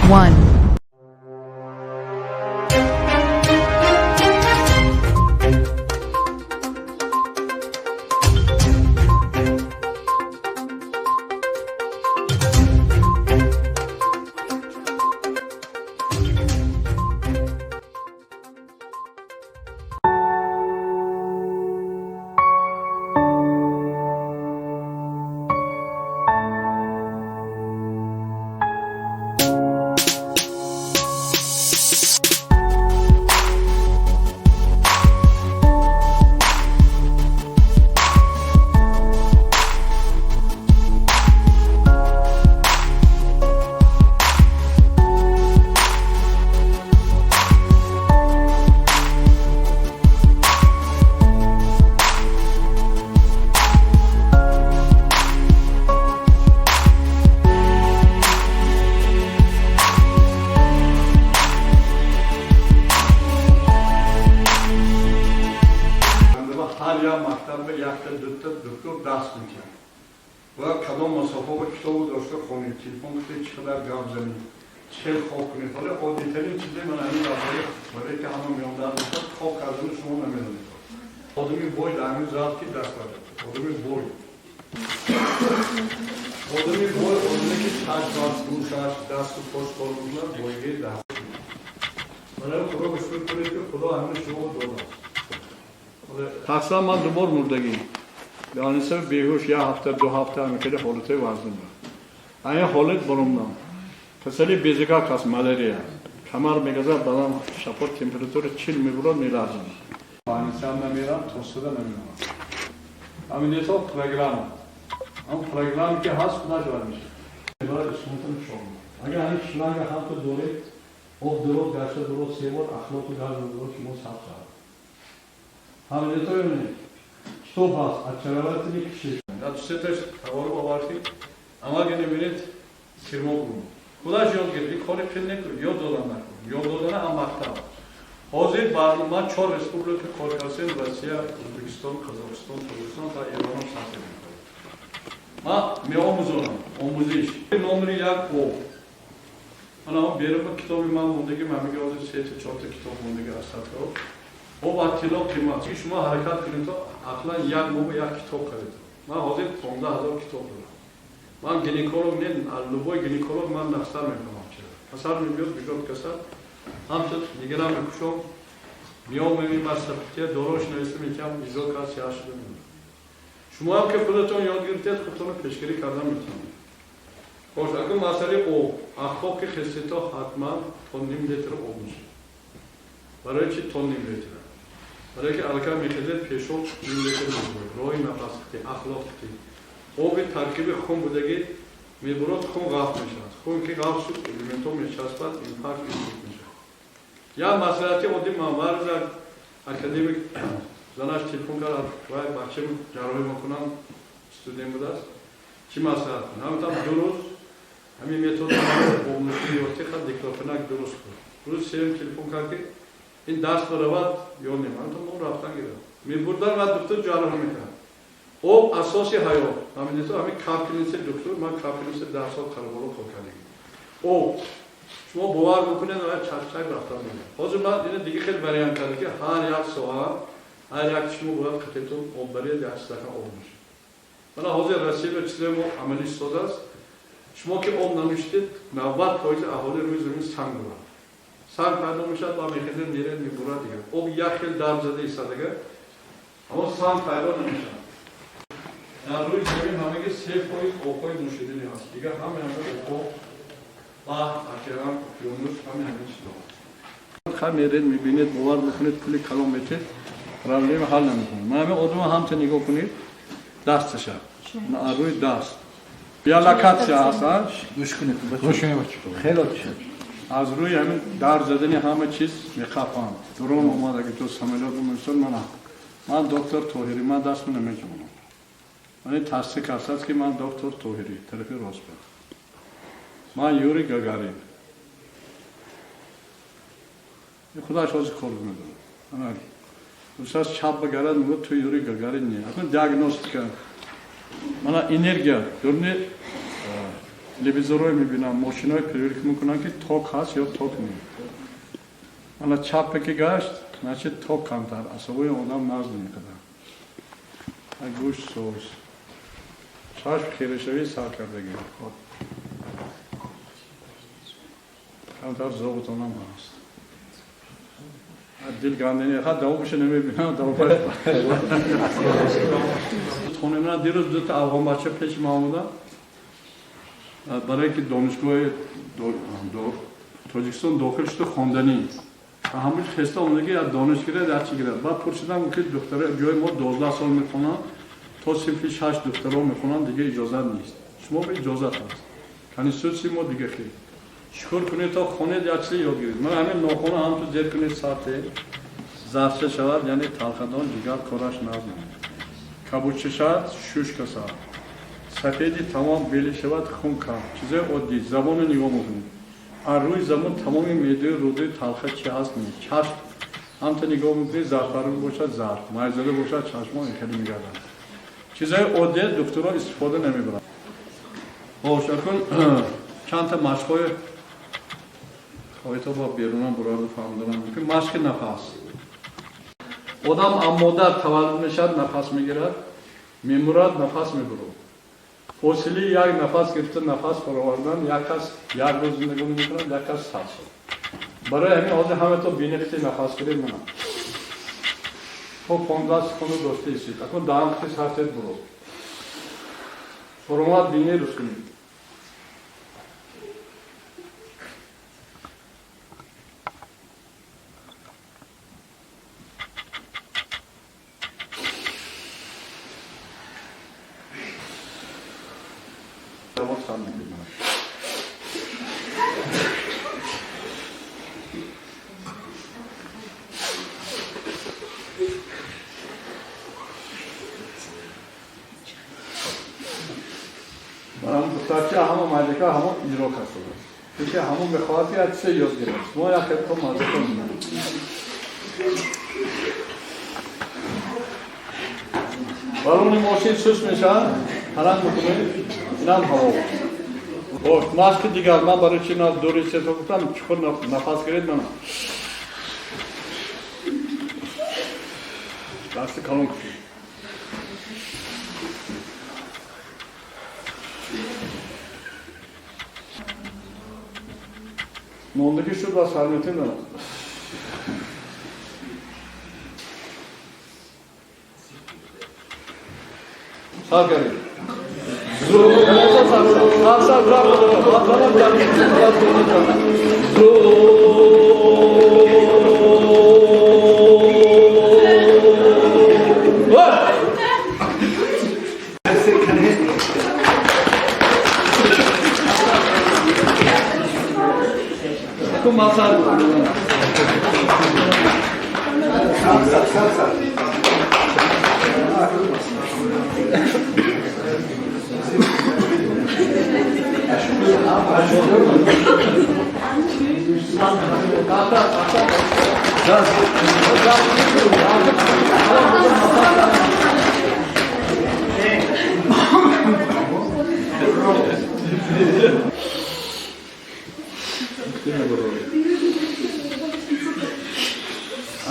1. هر یا مکتب یک دکتر درس میکنه و کدام مسافه و کتاب داشته خونید تلفن کنید چقدر گپ زنید چه خواب کنید حالا عادی‌ترین چیزی من همین برای که همه میاندن میشد خواب کردن شما نمیدونید آدمی بوی در همین ذات کی دست برد آدمی بوی آدمی که تجربه گوشش دست و پشت کارونه بویگی دست برای خدا بشکر کنید که خدا همین شما داده تقصیر من دوبار مردگی دانسته بیهوش یا هفته دو هفته میکرده حالت وزن را این حالت برمونم کسلی بیزگاه کس مالاریا کمر میگذار بدن شپور تمپراتور 40 میبرد میلرزم دانسته هم نمیرم توسطه نمیرم همین دیتا پروگرام اما پروگرامی که هست نجوار میشه برای اسمتون شما اگر این شلنگ هم تو دوره او درست گرشه درست سه بار اخلاق و درست شما سب سر همین تو یعنی کتاب هست اچرالات میکشید یا سه تاش توارو باورتی اما اگه نمیرید سرما کنید خودش یاد گرفت کاری پیل نکنید یاد دادن نکنید یاد دادن هم مکتب حاضر برنامه 4 رسپوبلیک کار کردن روسیه ازبکستان قزاقستان ترکمنستان تا ایران هم ساخته میکنم ما میآموزم آموزش نمره 1 او انا بیرون کتابی من موندگی من میگم از 3 تا 4 تا کتاب موندگی است او با اطلاع قیمتی شما حرکت کنید تا اصلا یک ماه یک کتاب خرید من حاضر 15000 کتاب دارم من گینکولوگ نه لوبای گینکولوگ من نقصر میکنم چرا مثلا میگم بیشتر کسا همچنین نگران میکشم میام میبینم مصرفی داروش نویسم میکنم ایزو کار سیاش دارم شما هم که خودتون یاد گرفتید خودتون پیشگیری کردن میتونید خوش اگر مسئله او اخلاق که خستیتا حتما تون نیم لیتر آب میشه برای چی تون نیم لیتر برای که الکا میخزید پیشو نیم لیتر میشه روی نفس کتی اخلاق کتی آب ترکیب خون بودگی میبرد خون غاف میشه خون که غاف شد الیمنتو میچسبد اینفارکت میشه یا مسئله اودی مامارز اکادمیک زناش تلفن کرد وای بچه‌م جراحی میکنم استودیوم بود است چی مسئله نمیتونم درست همین متد بومشی وقتی خود دیکلافناک درست بود روز سیم تلفن کرد این درس برابر یا نه من تو مون رفتن گیرم میبردن و دکتر جراحی میکرد او اساسی حیات همین تو همین کاپلینس دکتر من کاپلینس درس ها کاربرو کردم او شما باور بکنید و چند رفتن میگم حاضر من دیگه خیلی بیان کرده که هر یک سوال هر یک شما باید خطتون آببری دست دکن آب میشه من حاضر رسیب چیزم عملی ساده است شما که آب نمیشتید 90% اهالی روی زمین سنگ بود سنگ پیدا میشد با میخزید میره میبره دیگه آب یک خیلی درم زده ایسته دیگه اما سنگ پیدا نمیشد در روی زمین همه 3% آبهای نوشیدنی هست دیگه همه آب اکرام یونس همین چیزا خب میرید میبینید باور بکنید پولی کلام میتید پرابلم حل نمیکنه من همه آدم هم تا نگاه کنید دستش روی دست بیا لکات هستش گوش کنید خیلی خوب از روی همین در زدنی همه چیز میخوام درون اومده که تو سمیلات میشن من دکتر توهری من دست نمیجونم من تصدیق هست که من دکتر توهری طرفی راست من یوری گاگارین خداش از کار میدونه دوستاش چاپ بگرد میگه تو یوری گاگارین نیه اصلا دیاگنوستیک من انرژی دورنی телевизорой мебинам, машиной проверка мекунам ки ток ҳаст ё ток нест. Мана чапе ки гашт, значит ток камтар, асабои одам назд мекунад. Ай гӯшт соус. Чашм хирешавӣ сар кардагӣ. Камтар зовутонам ҳаст. Дил гандини ха давомаш намебинам, давомаш. Хонемна дирӯз дута афғонбача пеш ман буда. Барои ки донишгоҳи Тоҷикистон дохил шуда хонданӣ. Ҳамуш хеста омадаги як дониш гирад, як чӣ гирад. Баъд пурсидам ки духтара ҷои мо 12 сол мехонанд, то синфи 6 духтаро мехонанд, дига иҷозат нест. Шумо бо иҷозат ҳаст. Конститутсияи мо дига хел. Шукр кунед то хонед як чизе ёд гиред. Ман ҳамин нохона ҳамту зер кунед сарте. Зарфча шавад, яъне талхадон дигар кораш назм. Кабуча шавад, шушка шавад. Сафеди тамом бели шавад, хун кам. Чизе оддӣ, забонро нигоҳ мекунед. Аз рӯи забон тамоми меъдаи рӯдаи талха чи ҳаст не. Чашм ҳамта нигоҳ мекунед, зарфарӯ бошад зарф, майзада бошад чашмон хеле мегарданд. Чизаи оддия духтуро истифода намебаранд. Хош, акун чанд та машқҳои хоҳито ба берунам бурада фаҳмиданам ки машқи нафас. Одам аммода таваллуд мешавад, нафас мегирад, мемурад, нафас мебурад. Фосили як нафас гирифта нафас баровардан, як кас як рӯз зиндагӣ мекунад, як кас 100 сол. Барои ҳамин ҳозир ҳамато бинихти нафас гиред менам. То 15 секунду дошта истед. Акун даҳанқи сартед бурод. Фурумат бини рӯз кунед. Духтарча ҳама майдака ҳама иҷро кардааст. Чунки ҳама мехоҳад ки як чизе ёд гирад. Шумо як хелто мазака мебаред. балони мошин суст мешавад, ҳарак мекунед, инам ҳаво. Хош, машқи дигар ман барои чи дури чето гуфтам, чуқур нафас гиред мана. Дасти калон кушед. Мондагӣ шуд ва сарметӣ дорад. Сар гаред.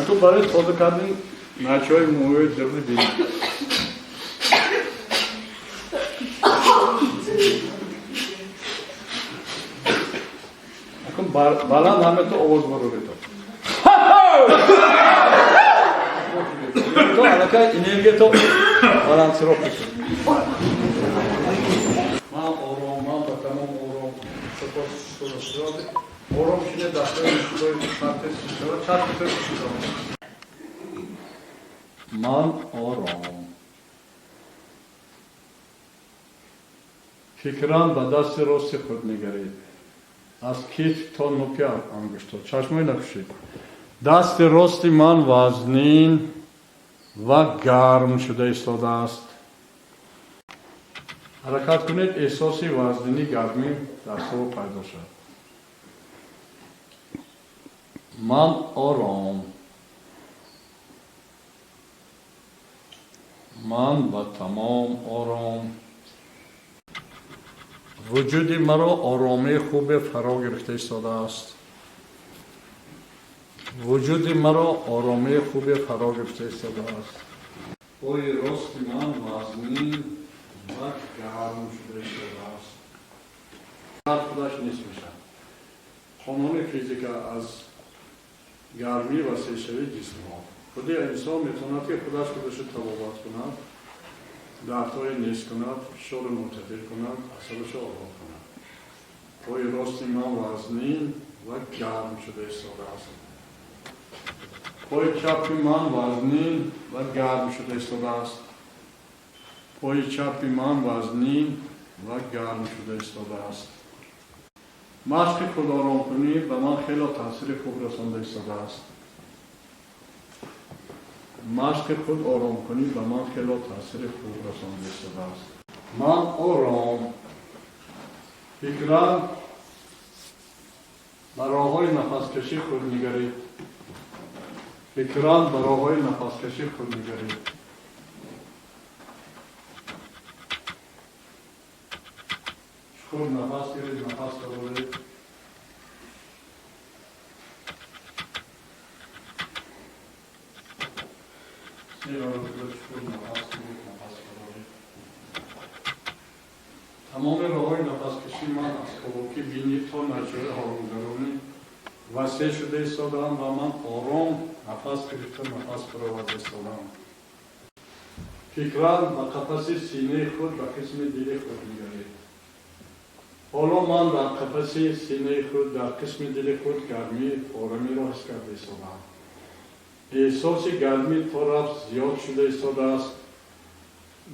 Ако барои тоза кардани начои моҳои дирни бинед. Акун баланд ҳамето овоз бароред. То аллакай энергия то баландсироқ кушед. Ман ором, ман ба тамом ором. Сапос шуд. Ором шине дастаи шуд, сартес шуд, чартес шуд. Ман ором. Фикран ба дасти рости худ нигаред. Аз киф то нуки ангушто. Чашмои накушед. Дасти рости ман вазнин ва гарм шуда истодааст. ҳаракат кунед, эҳсоси вазнини гармӣ дастҳо пайдо шавад. Ман ором. Ман ба тамом ором. وجود مرا آرامی خوب فرا گرفته ایستاده است. وجود مرا آرامی خوب فرا گرفته ایستاده است. پای راست من وزنین و گرم شده ایستاده است. هر خودش نیست میشه. قانون فیزیکا از گرمی و سیشوی جسم ها. خودی انسان میتواند که خودش تبابت کند، دردهای نیست کند، فشار مرتفع کند، اعصابش را آرام کند. پای راست من وزنین و گرم شده ایستاده است. پای چپ من وزنین و گرم شده ایستاده است. پای چپ من وزنین و گرم شده ایستاده است. مشق خود آرام کنی به من خیلی تاثیر خوب رسانده ایستاده است. مشق خود آرام کنی به من خیلی تاثیر خوب رسانده ایستاده است. من آرام فکرم به راه‌های نفس‌کشی خود نگرید. فکرم به راه‌های نفس‌کشی خود نگرید. خود نفس گیرید، نفس ببرید. تمام راه‌های نفس‌کشی من از خوابکی بینی تا نجوه هارونگرانی وسیع شده ایستادم و من آرام نفس گرفته نفس برآورده ایستادم. فکرم به قفس سینه خود و قسم دل خود نگرید. حالا من در قفس سینه خود در قسم دل خود گرمی آرامی را حس کرده ایستادم. احساس گرمی تا رفت زیاد شده ایستاده است.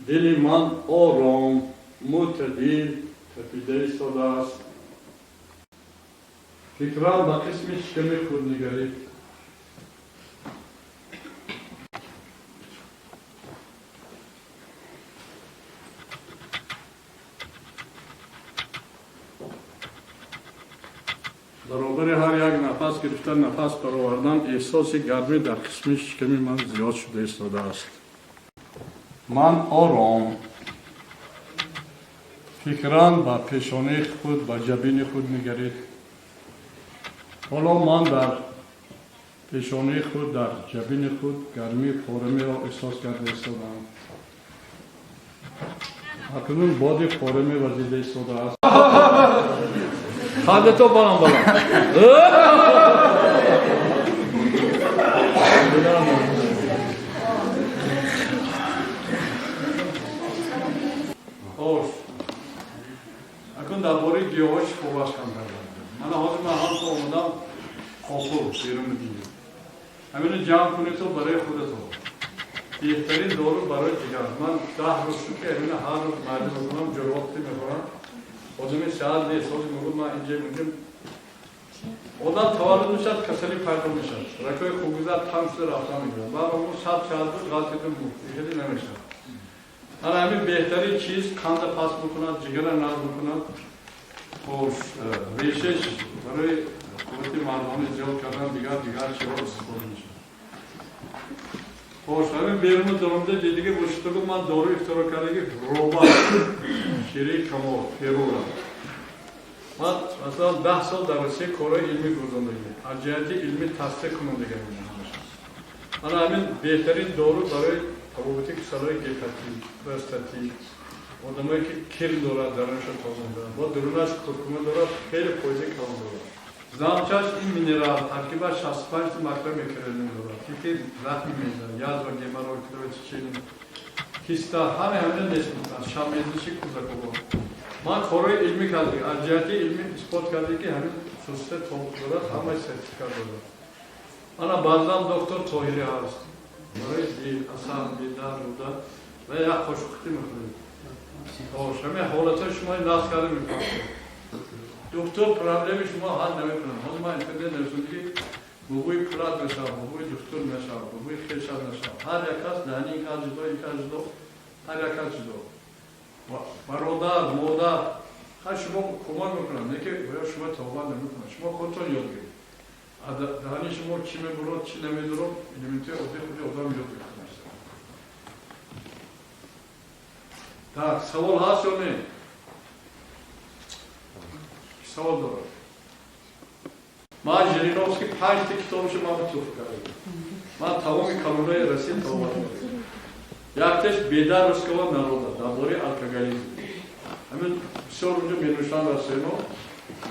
دل من آرام معتدل تپیده ایستاده است. فکرم به قسم شکم خود نگرید. برابر هر یک نفس گرفتن نفس برآوردن احساس گرمی در قسم شکم من زیاد شده ایستاده است. من آرام فکران به پیشانی خود به جبین خود نگرید. حالا من در پیشانی خود در جبین خود گرمی فورمی را احساس کرده ایستادم. اکنون باد فورمی وزیده ایستاده است. خنده تو بانم بانم. خوش. اکن درباره گیاهاش خوبش کم کردم. من حاضر هم تو آمدم خوب بیرون دیگه. همین جمع کنی تو برای خودتو. بهترین دارو برای جگر. من 10 روز شد که همین هر روز مردم میکنم جلوقتی میخورم. آدمی شاید نیست، آدمی میگم من اینجا میگم آدم توالد میشد کسلی پیدا میشد رکای خوبیزد تم شده رفتن میگم من اون شب شاید بود غلطیدون بود دیگه نمیشد. من همین بهترین چیز کند پس میکند جگر نرم میکند خوش ریشش برای قوتی مردمان زیاد کردن دیگر چیزا استفاده میشه. خوش همین بیرون درمده دیگه باشتگو من دارو اختراع کرده که روبا شیری کمو پیرورم. من مثلا 10 سال در رسیه کارهای علمی گذاندگی از جهت علمی تصدیق کنندگی میشم. من همین بهترین دارو برای تبابتی کسالای گیپتی، پرستاتی آدمایی که کل دارد درنشان تازه دارد با درونش کتکومه دارد خیلی پویزی کام دارد. زمچاش این مینرال ترکیبه 65 مکرم میکرلین دارد که زخمی میزنه یاد و گیمارو کلوچ چینی کیستا همه نیست میکنن شامیزشی کوزاکو با من کارهای علمی کردم از جهتی علمی اثبات کردم که همین سوسته توپ دارد همه سرتیفیکات دارد. من بعضام دکتر طاهری هست برای دل اصلا بیدار بوده و یک خوشبختی میکنید. همه حالت شما ناز کرده میکنه. دکتر پرابلم شما حل نمیکنه. حالا من اینطوری نمی‌دونم که بوی پلات نشود، بوی دکتر نشود، بوی خیشان نشود. هر یک کس دهانی این کار جدا، این کار جدا، هر یک کس جدا. برادر، مادر، هر شما کمک میکنن. نه که شما توبه نمیکنه. شما خودتون یاد بگیرید. دهانی شما چی میبرد، چی نمیدارد، ایلیمنتی خودی آدم یاد بگیرد. Так, سوال هست یا نه؟ سوال دارم. ما ژیرینوفسکی 5 تا کتابش ما توف کردیم. ما تمام کانونهای روسیه تمام کردیم. یکیش بیدار روسکولا народа درباره الکاگالیسم. همین بسیار اونجا می‌نوشتن در سینو.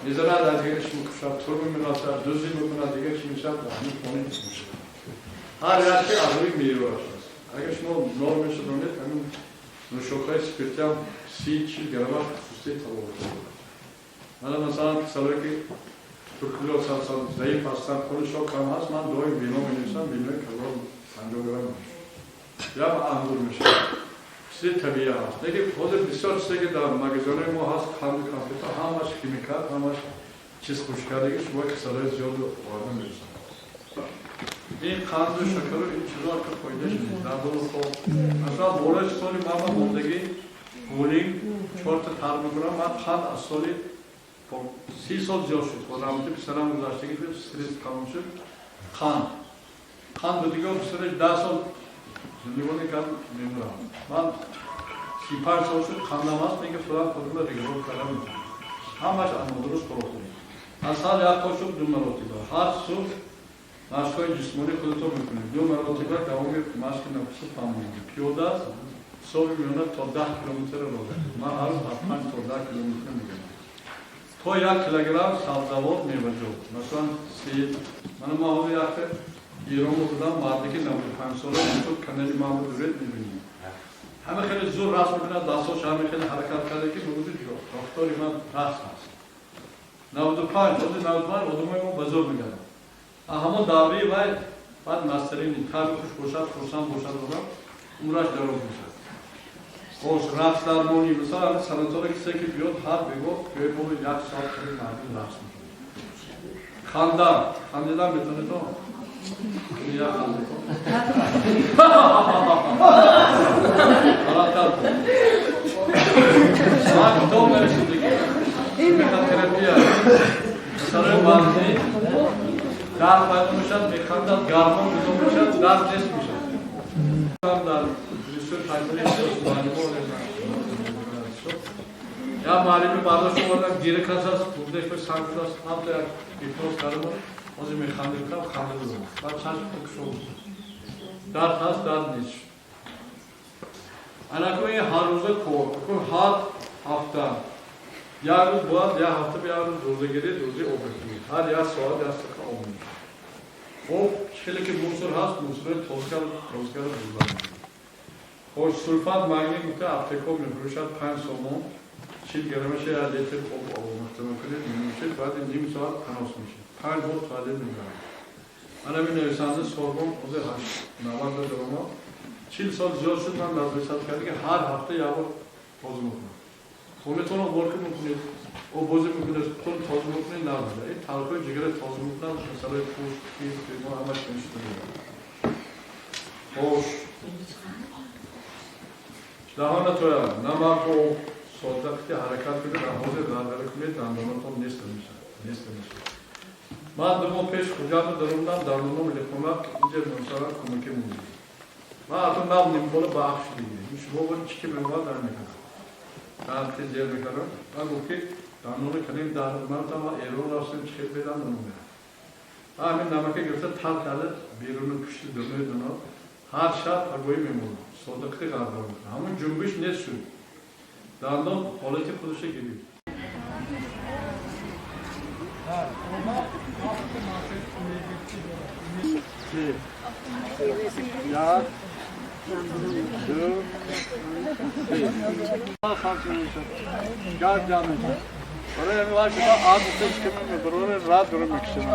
می‌ذارن از دیگرش می‌کشن، طور می‌ناسن، دوزی می‌کنن، دیگرش می‌شن، همین خونی می‌شه. هر یکی آدمی می‌یوراش. اگر شما نرمش دونید، همین نوشابه‌های سپیرتی هم 30-40 گرم خصوصی تمام کرده. من مثلا کسایی که ترکیه و سالسال ضعیف هستن خودشون کم هست من دوی وینو می‌نویسم وینو کلام 50 گرم میشه یا انگور میشه چیز طبیعی هست لیکن خود بسیار چیزی که در مغازه ما هست قند کامپیوتر همش کیمیکال همش چیز خوشکاری شما کسایی زیاد وارد میشن این قند و شکر و این چیزا که فایدهش نیست در دو خود مثلا بولش سالی ما موندگی بولینگ 4 تا تر میکنم من قند از سالی 30 سال زیاد شد و رابطه پسرم گذاشتگی به استرس کم شد قند دیگه پسرش 10 سال زندگی کردم نمیدونم من 35 سال شد قندم هست میگه فلان خودم ریگرول کردم میتونم همش اما درست پروتئین از سال یک تا شد 2 مرتبه هر صبح مشقای جسمانی خودتو میکنید 2 مرتبه دوام مشق نفسی تمام پیاده صبح میونه تا 10 کیلومتر راه من هر روز 5 تا 10 کیلومتر میگم تو 1 کیلوگرم سبزیجات میوه مثلا سید من ما حالا یک ایران بودم مردی که 95 ساله تو کانالی معمول دورت میبینیم همه خیلی زور راست میکنن دستاش همه خیلی حرکت کرده که بودی جو رفتاری من راست هست 95 آدمای ما بزرگ میگن همون داوری وای بعد مسترین کار خوش باشد خرسان باشد بودم عمرش درو میشه خوش رقص درمانی مثلا سنتور کسی که بیاد هر بگو که بود 1 ساعت خیلی مردم رقص میکنه خندیدن میتونه تو یا خنده تو من تو مرسیدگی میخواد ترپیه مثلا بازی در باید میشد میخواندن گرمان بیدون میشد در نیست میشد در ریسور تایتلی یا معلمی برداشت بردن گیره کس هست بودش به سنگت هست هم تا یک ایپروز کرده اوزی میخنده کنم خنده بزن بعد چند خوک شد درد هست درد نیست انا این هر روزه کور هر هفته یک روز باید یک هفته به یک روز روزه گیرید روزه اوبرگیرید هر یک ساعت یک سکه آمون خب خیلی که موسر هست موسر توزگر بزن خوش سلفات مگنی که اپتیکو میفروشد 5 سومون 40 گرمش یک لیتر آب مختمه کنید میشید بعد نیم ساعت تناس میشید 5 بار تعدیل میکنم من همین نویسنده سوربن اوزه 90 درما 40 سال زیاد شد من نظریسات کردی که هر هفته یک بار توضیح میکنم خونتون رو ورک میکنید او بازی میکنید خون توضیح میکنید نبوده این تلقای جگر توضیح میکنم مثلا پوش کیز ما همش نمیشته میگم خوش دهان توی نمک و صادقی حرکت کنید نمازه درداره کنید دندانتون نیست میشه من 2 ماه پیش خجاب دروندم دندانم لکمک اینجا مثلا کمکی موندید من حتی نبودیم بالا بخش دیگه این شما باید چی که میمواد در میکنم درد که زیر میکنم من گفتی دندانو کنیم من تا ما ایران راستیم چی بیدم نمونه همین نمکه گرفته تل کرده بیرون پشت دنوی دنو هر شب اگوی میمونه صادقی قرار میکنه همون جنبش نیست شد دندان حالتی خودشه گیرید یا دو گرد جا میشه برای همین وقت که آب سیش کنیم برای راد برای میکشیم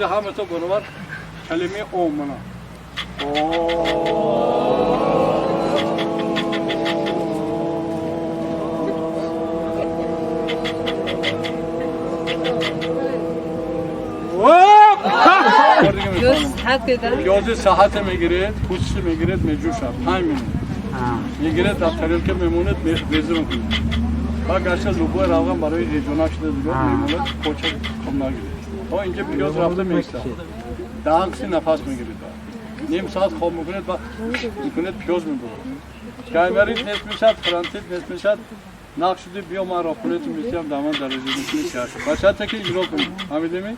همه تو بنوار کلمه اوم منا پیاز صحت میگیرید پوستش میگیرید میجوشد 5 منوت میگیرید در طریق که میمونید بیزه میکنید و گرچه لوگو روغن برای ریجونال شده دیگه لیمونات کوچه کم نگیره تا اینجا پیاز رفته میسته دهانسی نفس میگیرید نیم ساعت خواب میکنید و میکنید پیاز میبرید کایمری تست میشد فرانتیت تست میشد نقش شده بیا ما را خونتون میسیم دامن درجه میکنید بچه ها که اجرا کنید فهمیدی می؟